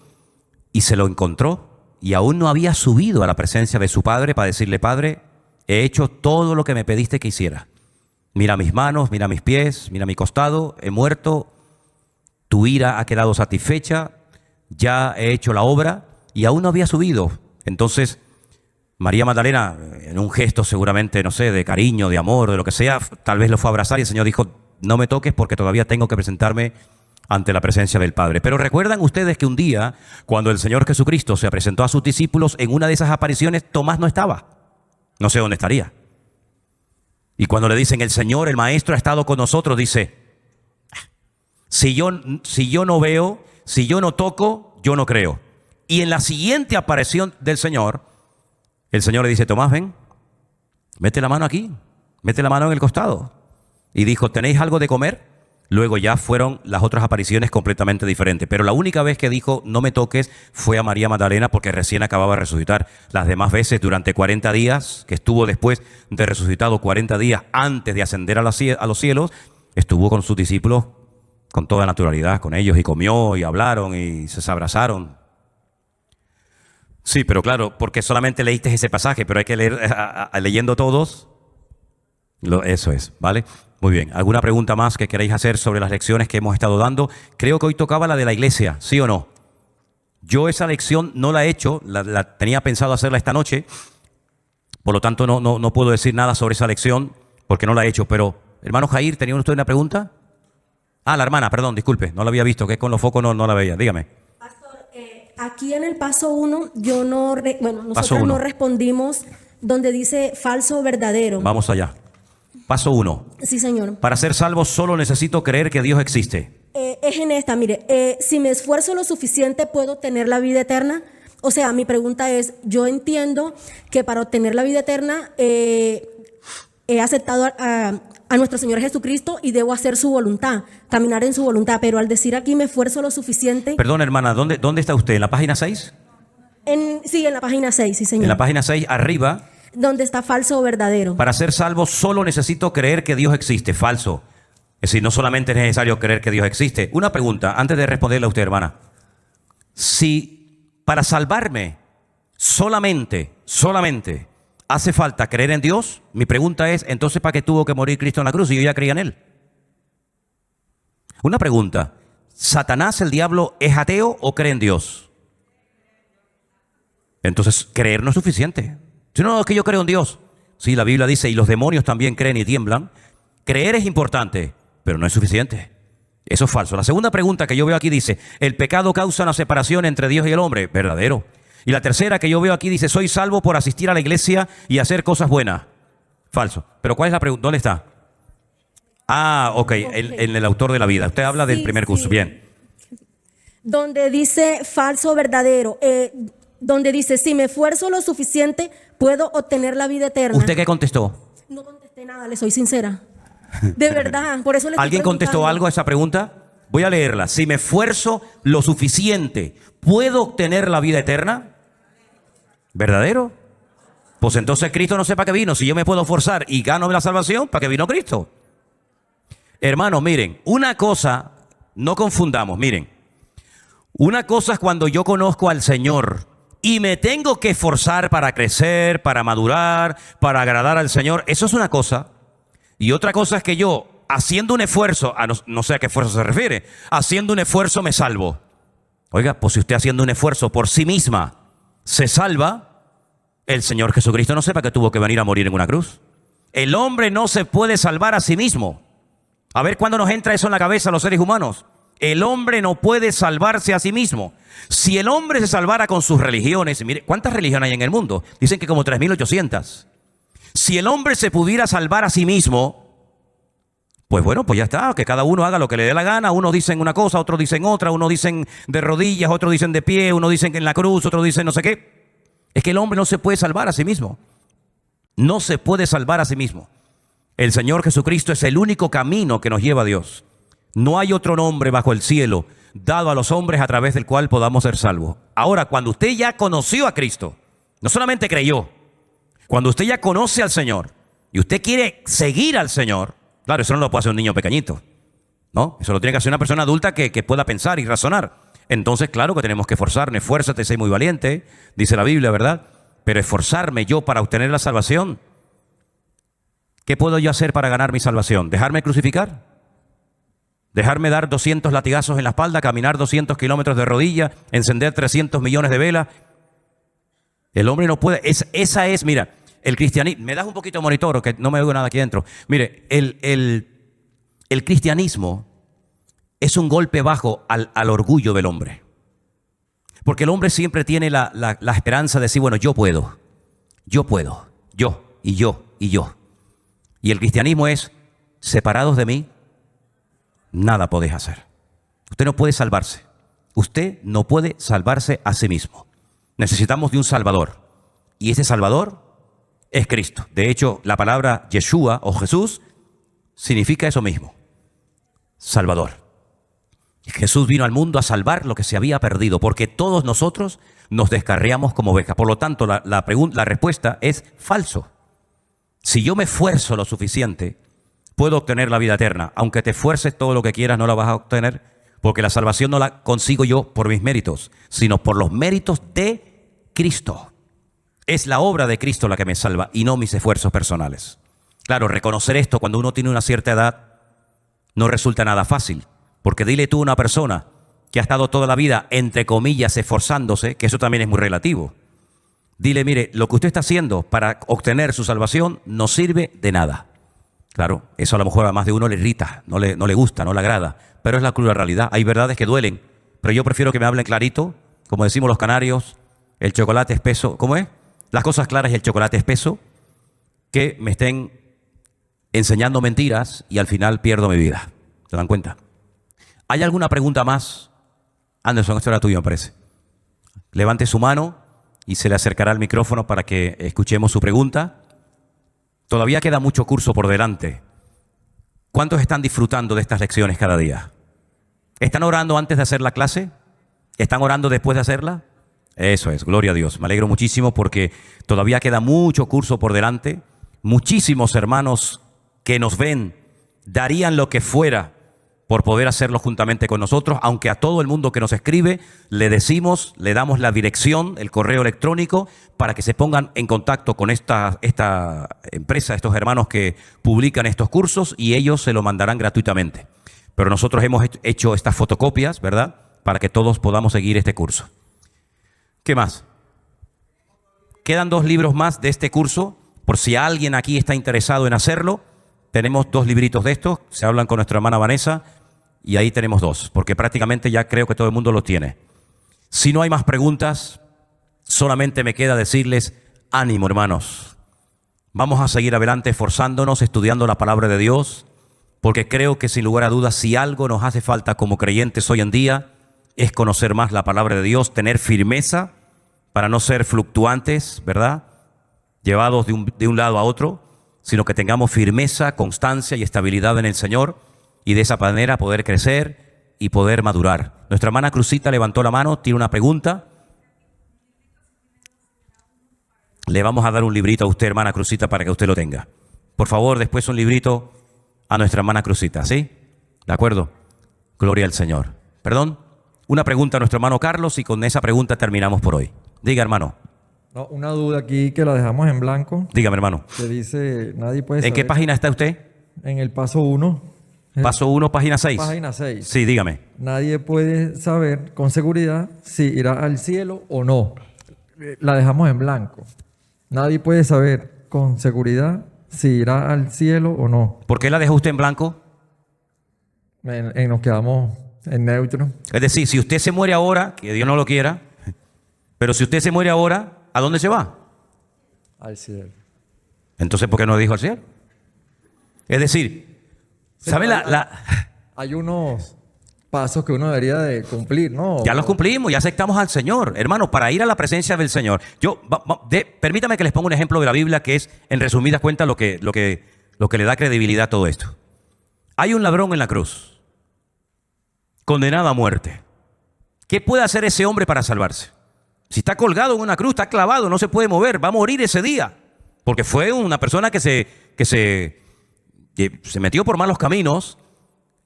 y se lo encontró. Y aún no había subido a la presencia de su Padre para decirle, Padre, he hecho todo lo que me pediste que hiciera. Mira mis manos, mira mis pies, mira mi costado, he muerto, tu ira ha quedado satisfecha, ya he hecho la obra. Y aún no había subido. Entonces, María Magdalena, en un gesto seguramente, no sé, de cariño, de amor, de lo que sea, tal vez lo fue a abrazar y el Señor dijo, no me toques porque todavía tengo que presentarme ante la presencia del Padre. Pero recuerdan ustedes que un día, cuando el Señor Jesucristo se presentó a sus discípulos, en una de esas apariciones, Tomás no estaba. No sé dónde estaría. Y cuando le dicen, el Señor, el Maestro ha estado con nosotros, dice, si yo no veo, si yo no toco, yo no creo. Y en la siguiente aparición del Señor, el Señor le dice, Tomás, ven, mete la mano aquí, mete la mano en el costado. Y dijo, ¿tenéis algo de comer? Luego ya fueron las otras apariciones completamente diferentes. Pero la única vez que dijo, no me toques, fue a María Magdalena porque recién acababa de resucitar. Las demás veces, durante 40 días, que estuvo después de resucitado, 40 días antes de ascender a los cielos, estuvo con sus discípulos con toda naturalidad, con ellos, y comió, y hablaron, y se abrazaron. Sí, pero claro, porque solamente leíste ese pasaje, pero hay que leer, leyendo todos, eso es, ¿vale? Muy bien. ¿Alguna pregunta más que queréis hacer sobre las lecciones que hemos estado dando? Creo que hoy tocaba la de la iglesia, ¿sí o no? Yo esa lección no la he hecho, la tenía pensado hacerla esta noche, por lo tanto no puedo decir nada sobre esa lección porque no la he hecho, pero, hermano Jair, ¿tenía usted una pregunta? Ah, la hermana, perdón, disculpe, no la había visto, que con los focos no la veía, dígame. Aquí en el paso 1, nosotros no respondimos donde dice falso o verdadero. Vamos allá. Paso 1. Sí, señor. Para ser salvo solo necesito creer que Dios existe. Es en esta, mire, si me esfuerzo lo suficiente, ¿puedo obtener la vida eterna? O sea, mi pregunta es, yo entiendo que para obtener la vida eterna he aceptado a nuestro Señor Jesucristo y debo hacer su voluntad, caminar en su voluntad, pero al decir aquí me esfuerzo lo suficiente... Perdón, hermana, ¿dónde está usted? ¿En la página 6? Sí, en la página 6, sí, señor. En la página 6, arriba. Donde está falso o verdadero. Para ser salvo solo necesito creer que Dios existe. Falso. Es decir, no solamente es necesario creer que Dios existe. Una pregunta, antes de responderle a usted, hermana. Si para salvarme solamente hace falta creer en Dios, mi pregunta es, entonces, ¿para qué tuvo que morir Cristo en la cruz si yo ya creía en Él? Una pregunta, ¿Satanás, el diablo, es ateo o cree en Dios? Entonces, creer no es suficiente. Si no, es que yo creo en Dios. Sí, la Biblia dice, y los demonios también creen y tiemblan. Creer es importante, pero no es suficiente. Eso es falso. La segunda pregunta que yo veo aquí dice, ¿el pecado causa una separación entre Dios y el hombre? Verdadero. Y la tercera que yo veo aquí dice, soy salvo por asistir a la iglesia y hacer cosas buenas. Falso. Pero ¿cuál es la pregunta? ¿Dónde está? Ah, ok, en el autor de la vida. Usted habla del primer curso. Bien. Donde dice falso o verdadero. Donde dice, si me esfuerzo lo suficiente, puedo obtener la vida eterna. ¿Usted qué contestó? No contesté nada, le soy sincera. De verdad, por eso le estoy ¿Alguien contestó algo a esa pregunta? Voy a leerla. Si me esfuerzo lo suficiente, ¿puedo obtener la vida eterna? ¿Verdadero? Pues entonces Cristo no sé para qué vino. Si yo me puedo forzar y gano la salvación, ¿para qué vino Cristo? Hermanos, miren, una cosa, no confundamos, miren. Una cosa es cuando yo conozco al Señor y me tengo que esforzar para crecer, para madurar, para agradar al Señor, eso es una cosa. Y otra cosa es que yo, haciendo un esfuerzo, no sé a qué esfuerzo se refiere, haciendo un esfuerzo me salvo. Oiga, pues si usted haciendo un esfuerzo por sí misma se salva, el Señor Jesucristo no sepa que tuvo que venir a morir en una cruz. El hombre no se puede salvar a sí mismo. A ver cuándo nos entra eso en la cabeza a los seres humanos. El hombre no puede salvarse a sí mismo. Si el hombre se salvara con sus religiones, mire, ¿cuántas religiones hay en el mundo? Dicen que como 3.800. Si el hombre se pudiera salvar a sí mismo, pues bueno, pues ya está, que cada uno haga lo que le dé la gana. Unos dicen una cosa, otros dicen otra, unos dicen de rodillas, otros dicen de pie, unos dicen que en la cruz, otros dicen no sé qué. Es que el hombre no se puede salvar a sí mismo. No se puede salvar a sí mismo. El Señor Jesucristo es el único camino que nos lleva a Dios. No hay otro nombre bajo el cielo dado a los hombres a través del cual podamos ser salvos. Ahora, cuando usted ya conoció a Cristo, no solamente creyó, cuando usted ya conoce al Señor y usted quiere seguir al Señor, claro, eso no lo puede hacer un niño pequeñito, ¿no? Eso lo tiene que hacer una persona adulta que pueda pensar y razonar. Entonces, claro que tenemos que esforzarnos. Esfuérzate, sé muy valiente, dice la Biblia, ¿verdad? Pero esforzarme yo para obtener la salvación. ¿Qué puedo yo hacer para ganar mi salvación? ¿Dejarme crucificar? ¿Dejarme dar 200 latigazos en la espalda, caminar 200 kilómetros de rodilla, encender 300 millones de velas? El hombre no puede. Esa es, mira, el cristianismo. ¿Me das un poquito de monitor o que no me oigo nada aquí dentro? Mire, el cristianismo es un golpe bajo al orgullo del hombre. Porque el hombre siempre tiene la esperanza de decir, bueno, yo puedo, yo y yo. Y el cristianismo es, separados de mí, nada podéis hacer. Usted no puede salvarse. Usted no puede salvarse a sí mismo. Necesitamos de un Salvador. Y ese Salvador es Cristo. De hecho, la palabra Yeshua o Jesús significa eso mismo. Salvador. Jesús vino al mundo a salvar lo que se había perdido, porque todos nosotros nos descarriamos como ovejas. Por lo tanto, la respuesta es falso. Si yo me esfuerzo lo suficiente, puedo obtener la vida eterna. Aunque te esfuerces todo lo que quieras, no la vas a obtener, porque la salvación no la consigo yo por mis méritos, sino por los méritos de Cristo. Es la obra de Cristo la que me salva y no mis esfuerzos personales. Claro, reconocer esto cuando uno tiene una cierta edad no resulta nada fácil. Porque dile tú a una persona que ha estado toda la vida, entre comillas, esforzándose, que eso también es muy relativo. Dile, mire, lo que usted está haciendo para obtener su salvación no sirve de nada. Claro, eso a lo mejor a más de uno le irrita, no le gusta, no le agrada, pero es la cruda realidad. Hay verdades que duelen, pero yo prefiero que me hablen clarito, como decimos los canarios, el chocolate espeso, ¿cómo es? Las cosas claras y el chocolate espeso, que me estén enseñando mentiras y al final pierdo mi vida. ¿Se dan cuenta? ¿Hay alguna pregunta más? Anderson, esto era tuyo, me parece. Levante su mano y se le acercará el micrófono para que escuchemos su pregunta. Todavía queda mucho curso por delante. ¿Cuántos están disfrutando de estas lecciones cada día? ¿Están orando antes de hacer la clase? ¿Están orando después de hacerla? Eso es, gloria a Dios. Me alegro muchísimo porque todavía queda mucho curso por delante. Muchísimos hermanos que nos ven darían lo que fuera por poder hacerlo juntamente con nosotros, aunque a todo el mundo que nos escribe le decimos, le damos la dirección, el correo electrónico, para que se pongan en contacto con esta empresa, estos hermanos que publican estos cursos, y ellos se lo mandarán gratuitamente. Pero nosotros hemos hecho estas fotocopias, ¿verdad?, para que todos podamos seguir este curso. ¿Qué más? Quedan 2 libros más de este curso, por si alguien aquí está interesado en hacerlo. Tenemos 2 libritos de estos, se hablan con nuestra hermana Vanessa, y ahí tenemos 2, porque prácticamente ya creo que todo el mundo los tiene. Si no hay más preguntas, solamente me queda decirles, ánimo hermanos. Vamos a seguir adelante esforzándonos, estudiando la palabra de Dios, porque creo que sin lugar a dudas, si algo nos hace falta como creyentes hoy en día, es conocer más la palabra de Dios, tener firmeza para no ser fluctuantes, ¿verdad?, llevados de un lado a otro, sino que tengamos firmeza, constancia y estabilidad en el Señor, y de esa manera poder crecer y poder madurar. Nuestra hermana Cruzita levantó la mano, tiene una pregunta. Le vamos a dar un librito a usted, hermana Cruzita, para que usted lo tenga. Por favor, después un librito a nuestra hermana Cruzita, ¿sí? ¿De acuerdo? Gloria al Señor. Perdón, una pregunta a nuestro hermano Carlos y con esa pregunta terminamos por hoy. Diga, hermano. No, una duda aquí que la dejamos en blanco, Dígame, hermano. que dice, nadie puede saber. ¿En qué página está usted? En el paso 1. Paso 1, página 6. Página 6. Sí, dígame. Nadie puede saber con seguridad si irá al cielo o no. La dejamos en blanco. Nadie puede saber con seguridad si irá al cielo o no. ¿Por qué la dejó usted en blanco? Nos quedamos en neutro. Es decir, si usted se muere ahora, que Dios no lo quiera, pero si usted se muere ahora, ¿a dónde se va? Al cielo. Entonces, ¿por qué no dijo al cielo? Es decir, ¿sabe Hay unos pasos que uno debería de cumplir, ¿no? Ya los cumplimos, ya aceptamos al Señor, hermano, para ir a la presencia del Señor. Permítame que les ponga un ejemplo de la Biblia que es, en resumidas cuentas, lo que le da credibilidad a todo esto. Hay un ladrón en la cruz, condenado a muerte. ¿Qué puede hacer ese hombre para salvarse? Si está colgado en una cruz, está clavado, no se puede mover, va a morir ese día. Porque fue una persona que se metió por malos caminos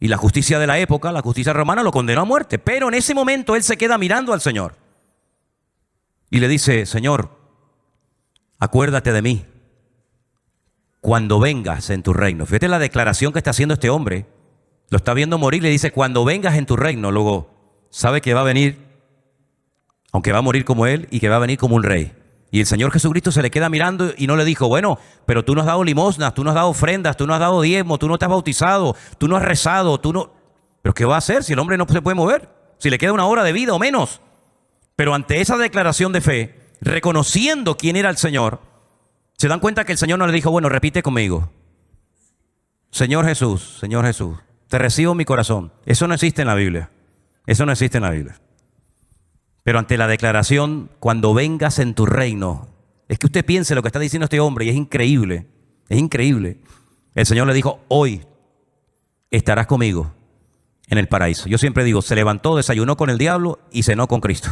y la justicia de la época, la justicia romana, lo condenó a muerte. Pero en ese momento él se queda mirando al Señor y le dice: Señor, acuérdate de mí cuando vengas en tu reino. Fíjate la declaración que está haciendo este hombre. Lo está viendo morir, le dice: cuando vengas en tu reino. Luego sabe que va a venir, aunque va a morir como él, y que va a venir como un rey. Y el Señor Jesucristo se le queda mirando y no le dijo: bueno, pero tú no has dado limosnas, tú no has dado ofrendas, tú no has dado diezmo, tú no te has bautizado, tú no has rezado, tú no... ¿Pero qué va a hacer si el hombre no se puede mover? Si le queda una hora de vida o menos. Pero ante esa declaración de fe, reconociendo quién era el Señor, se dan cuenta que el Señor no le dijo: bueno, repite conmigo. Señor Jesús, te recibo en mi corazón. Eso no existe en la Biblia. Eso no existe en la Biblia. Pero ante la declaración, cuando vengas en tu reino, es que usted piense lo que está diciendo este hombre y es increíble, es increíble. El Señor le dijo: hoy estarás conmigo en el paraíso. Yo siempre digo, se levantó, desayunó con el diablo y cenó con Cristo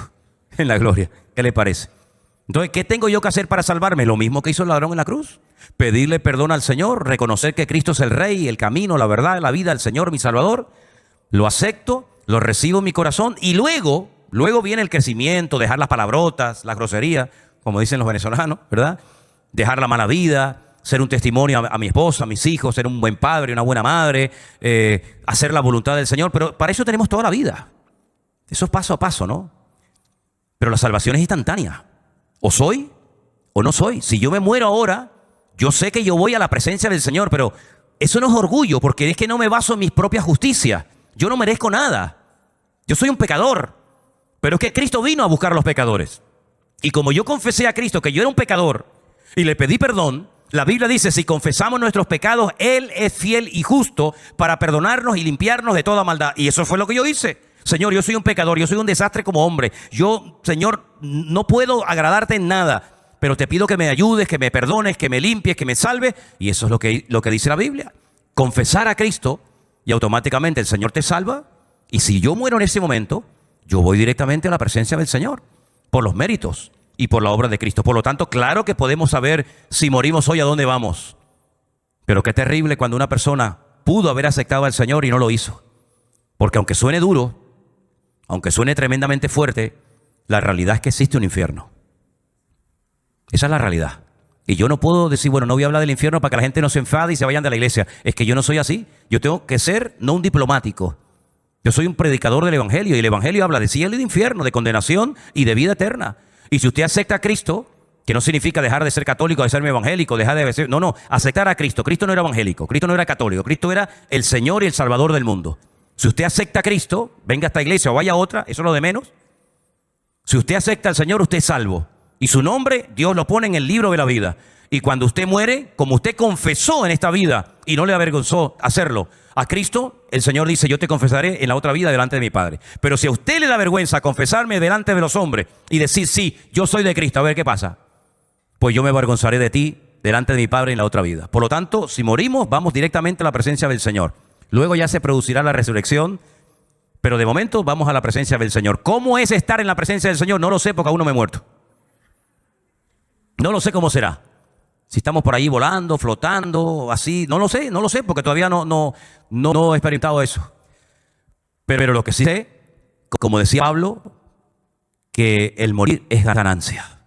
en la gloria. ¿Qué le parece? Entonces, ¿qué tengo yo que hacer para salvarme? Lo mismo que hizo el ladrón en la cruz. Pedirle perdón al Señor, reconocer que Cristo es el Rey, el camino, la verdad, la vida, el Señor, mi Salvador. Lo acepto, lo recibo en mi corazón y luego viene el crecimiento, dejar las palabrotas, las groserías, como dicen los venezolanos, ¿verdad? Dejar la mala vida, ser un testimonio a mi esposa, a mis hijos, ser un buen padre, una buena madre, hacer la voluntad del Señor. Pero para eso tenemos toda la vida. Eso es paso a paso, ¿no? Pero la salvación es instantánea. O soy o no soy. Si yo me muero ahora, yo sé que yo voy a la presencia del Señor, pero eso no es orgullo, porque es que no me baso en mis propias justicias. Yo no merezco nada. Yo soy un pecador. Pero es que Cristo vino a buscar a los pecadores. Y como yo confesé a Cristo que yo era un pecador y le pedí perdón, la Biblia dice: si confesamos nuestros pecados, Él es fiel y justo para perdonarnos y limpiarnos de toda maldad. Y eso fue lo que yo hice. Señor, yo soy un pecador, yo soy un desastre como hombre. Yo, Señor, no puedo agradarte en nada, pero te pido que me ayudes, que me perdones, que me limpies, que me salves. Y eso es lo que dice la Biblia. Confesar a Cristo y automáticamente el Señor te salva. Y si yo muero en ese momento, yo voy directamente a la presencia del Señor por los méritos y por la obra de Cristo. Por lo tanto, claro que podemos saber si morimos hoy a dónde vamos. Pero qué terrible cuando una persona pudo haber aceptado al Señor y no lo hizo. Porque aunque suene duro, aunque suene tremendamente fuerte, la realidad es que existe un infierno. Esa es la realidad. Y yo no puedo decir: bueno, no voy a hablar del infierno para que la gente no se enfade y se vayan de la iglesia. Es que yo no soy así. Yo tengo que ser no un diplomático. Yo soy un predicador del Evangelio y el Evangelio habla de cielo y de infierno, de condenación y de vida eterna. Y si usted acepta a Cristo, que no significa dejar de ser católico, de ser evangélico, dejar de ser... No, aceptar a Cristo. Cristo no era evangélico, Cristo no era católico, Cristo era el Señor y el Salvador del mundo. Si usted acepta a Cristo, venga a esta iglesia o vaya a otra, eso es lo de menos. Si usted acepta al Señor, usted es salvo. Y su nombre, Dios lo pone en el libro de la vida. Y cuando usted muere, como usted confesó en esta vida y no le avergonzó hacerlo a Cristo, el Señor dice: yo te confesaré en la otra vida delante de mi Padre. Pero si a usted le da vergüenza confesarme delante de los hombres y decir: sí, yo soy de Cristo, a ver qué pasa, pues yo me avergonzaré de ti delante de mi Padre en la otra vida. Por lo tanto, si morimos, vamos directamente a la presencia del Señor. Luego ya se producirá la resurrección, pero de momento vamos a la presencia del Señor. ¿Cómo es estar en la presencia del Señor? No lo sé, porque aún no me he muerto. No lo sé cómo será. Si estamos por ahí volando, flotando, así, no lo sé, porque todavía no he experimentado eso. Pero lo que sí sé, como decía Pablo, que el morir es ganancia.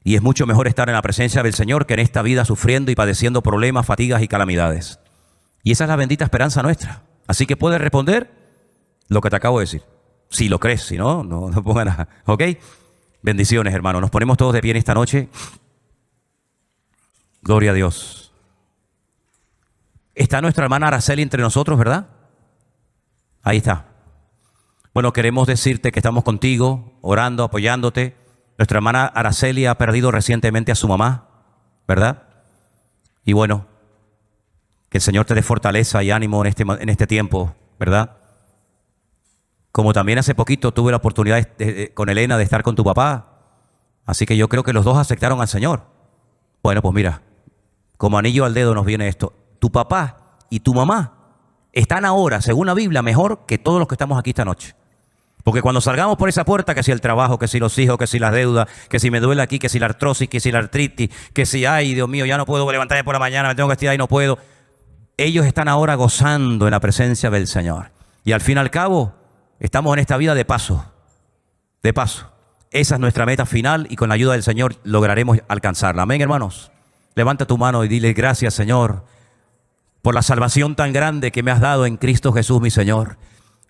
Y es mucho mejor estar en la presencia del Señor que en esta vida sufriendo y padeciendo problemas, fatigas y calamidades. Y esa es la bendita esperanza nuestra. Así que puedes responder lo que te acabo de decir. Si lo crees, si no, no pongan nada. ¿Ok? Bendiciones, hermano. Nos ponemos todos de pie en esta noche. Gloria a Dios. Está nuestra hermana Araceli entre nosotros, ¿verdad? Ahí está. Bueno, queremos decirte que estamos contigo, orando, apoyándote. Nuestra hermana Araceli ha perdido recientemente a su mamá, ¿verdad? Y bueno, que el Señor te dé fortaleza y ánimo en este tiempo, ¿verdad? Como también hace poquito tuve la oportunidad con Elena de estar con tu papá. Así que yo creo que los dos aceptaron al Señor. Bueno, pues mira, como anillo al dedo nos viene esto. Tu papá y tu mamá están ahora, según la Biblia, mejor que todos los que estamos aquí esta noche. Porque cuando salgamos por esa puerta, que si el trabajo, que si los hijos, que si las deudas, que si me duele aquí, que si la artrosis, que si la artritis, que si, ay, Dios mío, ya no puedo levantarme por la mañana, me tengo que estirar y no puedo. Ellos están ahora gozando en la presencia del Señor. Y al fin y al cabo, estamos en esta vida de paso. De paso. Esa es nuestra meta final y con la ayuda del Señor lograremos alcanzarla. Amén, hermanos. Levanta tu mano y dile gracias, Señor, por la salvación tan grande que me has dado en Cristo Jesús, mi Señor.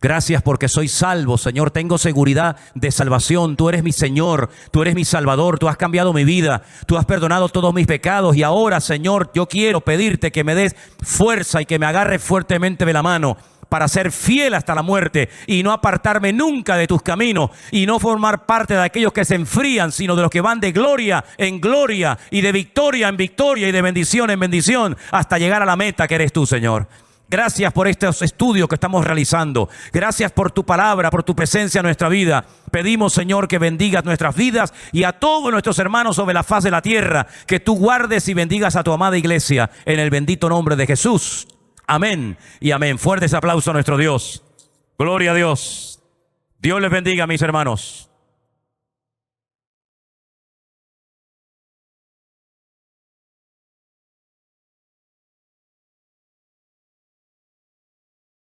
Gracias porque soy salvo, Señor. Tengo seguridad de salvación. Tú eres mi Señor, tú eres mi Salvador. Tú has cambiado mi vida, tú has perdonado todos mis pecados. Y ahora, Señor, yo quiero pedirte que me des fuerza y que me agarres fuertemente de la mano para ser fiel hasta la muerte y no apartarme nunca de tus caminos y no formar parte de aquellos que se enfrían, sino de los que van de gloria en gloria y de victoria en victoria y de bendición en bendición hasta llegar a la meta que eres tú, Señor. Gracias por estos estudios que estamos realizando. Gracias por tu palabra, por tu presencia en nuestra vida. Pedimos, Señor, que bendigas nuestras vidas y a todos nuestros hermanos sobre la faz de la tierra. Que tú guardes y bendigas a tu amada iglesia en el bendito nombre de Jesús. Amén y amén. Fuerte ese aplauso a nuestro Dios. Gloria a Dios. Dios les bendiga, mis hermanos.